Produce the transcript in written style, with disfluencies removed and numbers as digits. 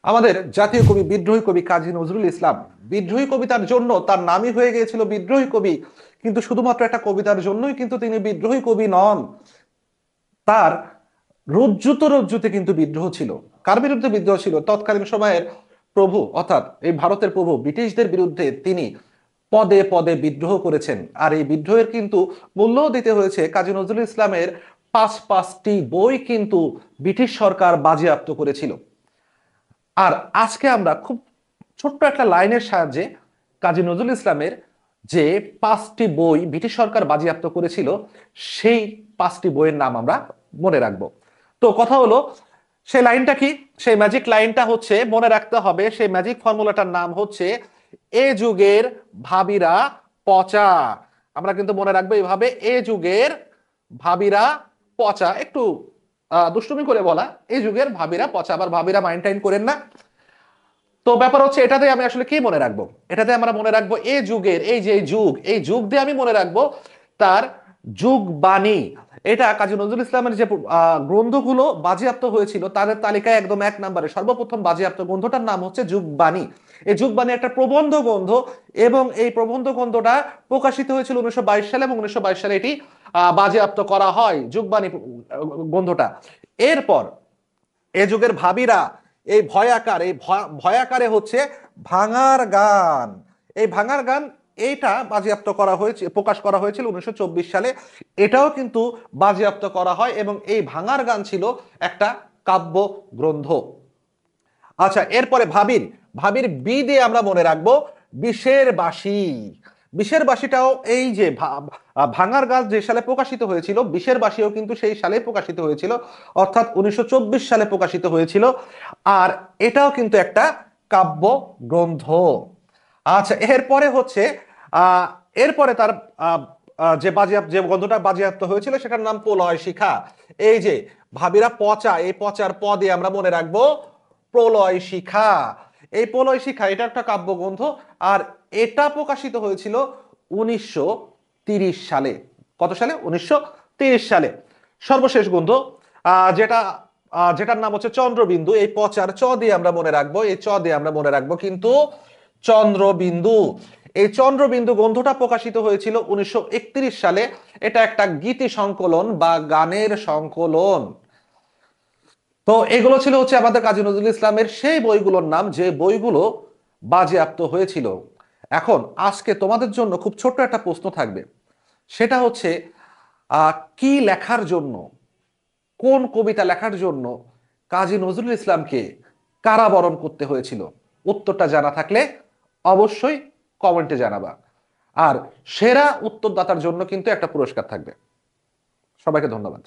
আমাদের জাতীয় কবি বিদ্রোহী কবি কাজী নজরুল ইসলাম বিদ্রোহী কবিতার জন্য তার নামই হয়ে গিয়েছিল বিদ্রোহী কবি। কিন্তু শুধুমাত্র একটা কবিতার জন্যই কিন্তু তিনি বিদ্রোহী কবি নন। তার রজ্জুতে কিন্তু বিদ্রোহ ছিল। কার বিরুদ্ধে বিদ্রোহ ছিল? তৎকালীন সময়ের প্রভু অর্থাৎ এই ভারতের প্রভু ব্রিটিশদের বিরুদ্ধে তিনি পদে পদে বিদ্রোহ করেছেন। আর এই বিদ্রোহের কিন্তু মূল্যও দিতে হয়েছে। কাজী নজরুল ইসলামের পাঁচটি বই কিন্তু ব্রিটিশ সরকার বাজেয়াপ্ত করেছিল। আর আজকে আমরা খুব ছোট্ট একটা লাইনের সাহায্যে কাজী নজরুল ইসলামের যে পাঁচটি বই ব্রিটিশ সরকার বাজেয়াপ্ত করেছিল সেই পাঁচটি বইয়ের নাম আমরা মনে রাখবো। তো কথা হলো, সেই লাইনটা কি? সেই ম্যাজিক লাইনটা হচ্ছে, মনে রাখতে হবে, সেই ম্যাজিক ফর্মুলাটার নাম হচ্ছে এ যুগের ভাবিরা পচা। আমরা কিন্তু মনে রাখবো এইভাবে, এ যুগের ভাবিরা পচা। একটু দুষ্টুমি করে বলা, এই যুগের ভাবিরা পচা। আবার ভাবিরা মাইন্ড টাইন করেন না। তো ব্যাপার হচ্ছে, এটাতে আমি আসলে কি মনে রাখবো? এটাতে আমরা মনে রাখবো এ যুগের, এই যে যুগ, এই যুগ দিয়ে আমি মনে রাখবো তার যুগ বাণী। এটা কাজী নজরুল ইসলামের যে গ্রন্থগুলো বাজেয়াপ্ত হয়েছিল তাদের তালিকায় একদম এক নম্বরে সর্বপ্রথম বাজেয়াপ্ত গ্রন্থটার নাম হচ্ছে যুগবাণী। এই যুগবাণী একটা প্রবন্ধ গ্রন্থ এবং এই প্রবন্ধ গ্রন্থটা প্রকাশিত হয়েছিল 1922 সালে এবং 1922 সালে এটি বাজেয়াপ্ত করা হয়, যুগবাণী গ্রন্থটা। এরপর এ যুগের ভাবিরা, এই ভয়াকার, এই ভয়াকারে হচ্ছে ভাঙার গান। এই ভাঙার গান এইটা বাজেয়াপ্ত করা হয়েছে, প্রকাশ করা হয়েছিল 1924 সালে। এটাও কিন্তু বাজেয়াপ্ত করা হয় এবং এই ভাঙার গান ছিল একটা কাব্য গ্রন্থ। আচ্ছা, এরপরে ভাবির, ভাবির বি দিয়ে আমরা মনে রাখবো বিষের বাঁশি। বিষের বাঁশিটাও এই যে ভাঙার গাছ যে সালে প্রকাশিত হয়েছিল, বিষের বাঁশিও কিন্তু সেই সালে প্রকাশিত হয়েছিল, অর্থাৎ 1924 সালে প্রকাশিত হয়েছিল। আর এটাও কিন্তু একটা কাব্য গ্রন্থ। আচ্ছা, এরপরে হচ্ছে এরপরে তার যে গ্রন্থটা বাজেয়াপ্ত হয়েছিল সেটার নাম প্রলয় শিখা। এই যে ভাবিরা পচা, এই পচার পদে আমরা মনে রাখবো প্রলয় শিখা। এই প্রলয় শিখা এটা একটা কাব্যগ্রন্থ। আর এটা প্রকাশিত হয়েছিল 1930 সালে। কত সালে? 1930 সালে। সর্বশেষ গ্রন্থ যেটার নাম হচ্ছে চন্দ্রবিন্দু। এই পচার চ দিয়ে আমরা মনে রাখবো, এই চ দিয়ে আমরা মনে রাখবো কিন্তু চন্দ্রবিন্দু। এই চন্দ্রবিন্দু গ্রন্থটা প্রকাশিত হয়েছিল 1931 সালে। এটা একটা গীতি সংকলন বা গানের সংকলন। তো এগুলো ছিল হচ্ছে আমাদের কাজী নজরুল ইসলামের সেই বইগুলোর নাম যে বইগুলো বাজেয়াপ্ত হয়েছিল। এখন আজকে তোমাদের জন্য খুব ছোট্ট একটা প্রশ্ন থাকবে। সেটা হচ্ছে কি লেখার জন্য, কোন কবিতা লেখার জন্য কাজী নজরুল ইসলামকে কারাবরণ করতে হয়েছিল? উত্তরটা জানা থাকলে অবশ্যই কমেন্টে জানাবা। আর সেরা উত্তরদাতার জন্য কিন্তু একটা পুরস্কার থাকবে। সবাইকে ধন্যবাদ।